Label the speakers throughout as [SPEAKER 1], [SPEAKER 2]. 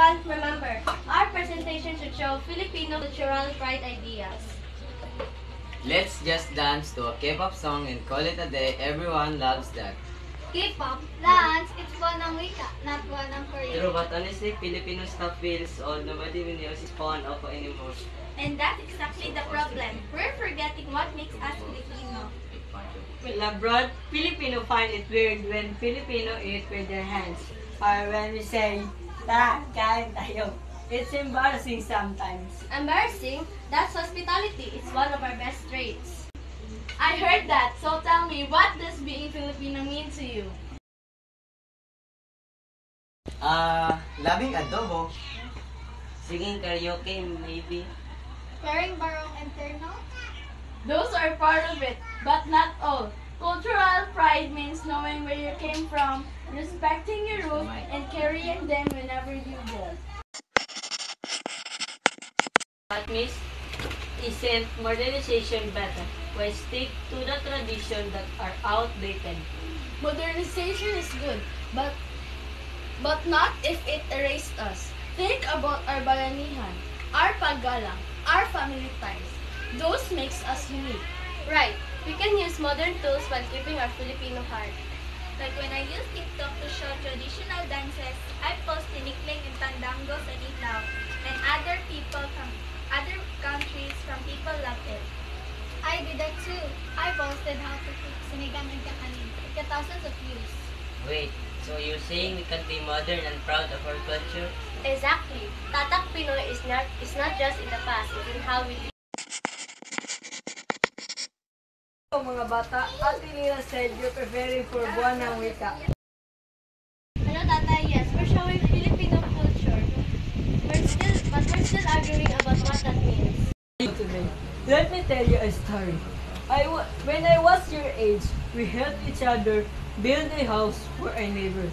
[SPEAKER 1] everyone, remember, our presentation should show Filipino cultural pride ideas.
[SPEAKER 2] Let's just dance to a K-pop song and call it a day. Everyone loves that.
[SPEAKER 3] K-pop, dance, it's one ng wika, not one ng Korean.
[SPEAKER 2] True, but honestly, Filipino stuff feels old. Nobody even uses phone of anymore.
[SPEAKER 1] And that's exactly the problem. We're forgetting what makes us Filipino.
[SPEAKER 4] Well, abroad, Filipino find it weird when Filipino eat with their hands. Or when we say, tara, kain tayo. It's embarrassing sometimes.
[SPEAKER 1] Embarrassing? That's hospitality. It's one of our best traits. I heard that, so tell me, what does being Filipino mean to you?
[SPEAKER 2] Loving adobo. Singing karaoke, maybe.
[SPEAKER 3] Wearing barong and terno?
[SPEAKER 1] Those are part of it, but not all. Cultural pride means knowing where you came from, respecting your roots, and carrying them whenever you go.
[SPEAKER 4] But miss, isn't modernization better? Why stick to the tradition that are outdated?
[SPEAKER 1] Modernization is good, but not if it erased us. Think about our bayanihan, our paggalang, our family ties. Those makes us unique.
[SPEAKER 3] Right. We can use modern tools while keeping our Filipino heart.
[SPEAKER 5] Like when I use TikTok to show traditional dances, I post tinikling and tandangos and itlaw, and other countries from people love it.
[SPEAKER 3] I did that too. I posted how to cook sinigang and kakanin. It got thousands of views.
[SPEAKER 2] Wait, so you're saying we can be modern and proud of our culture?
[SPEAKER 1] Exactly. Tatak Pinoy is not just in the past, it's in how we live.
[SPEAKER 4] Mga bata, Ate Nina said you're preparing for buwan ng wika.
[SPEAKER 1] Hello, Tata. Yes, we're showing Filipino culture. But we're still arguing about what that means.
[SPEAKER 4] Today, let me tell you a story. When I was your age, we helped each other build a house for a neighbor.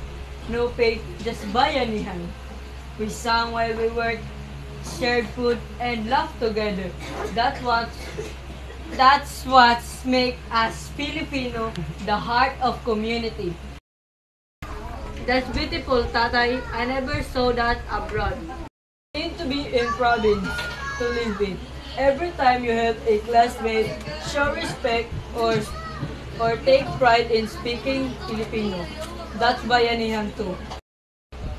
[SPEAKER 4] No pay, just bayanihan. We sang while we worked, shared food, and laughed together. That's what makes us Filipino, the heart of community. That's beautiful, Tatay. I never saw that abroad. Need to be in province to live with. Every time you help a classmate, show respect or take pride in speaking Filipino. That's bayanihan too.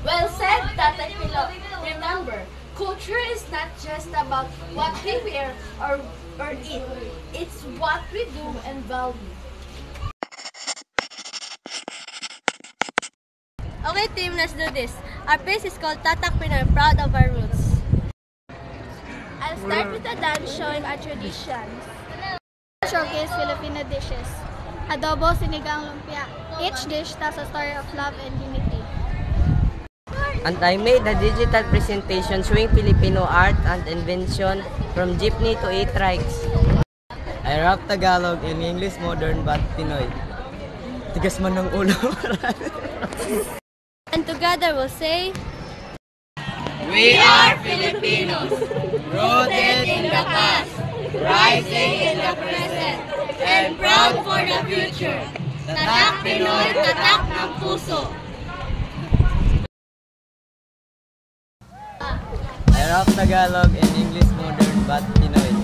[SPEAKER 1] Well said, Tatay Pilo. Remember, culture is not just about what we wear or eat. It's what we do and value. Okay team, let's do this. Our place is called Tatak Pinoy, proud of our roots. I'll start with a dance showing our traditions.
[SPEAKER 3] Showcase Filipino dishes. Adobo, sinigang, lumpia. Each dish tells a story of love and unity.
[SPEAKER 6] And I made a digital presentation showing Filipino art and invention from jeepney to 8 trikes.
[SPEAKER 7] I rap Tagalog in English modern but Pinoy. Tigas man ng ulo.
[SPEAKER 1] And together we'll say,
[SPEAKER 2] We are Filipinos, rooted in the past, rising in the present, and proud for the future. Tatak Pinoy, tatak ng puso.
[SPEAKER 7] I rap Tagalog in English modern but Pinoy.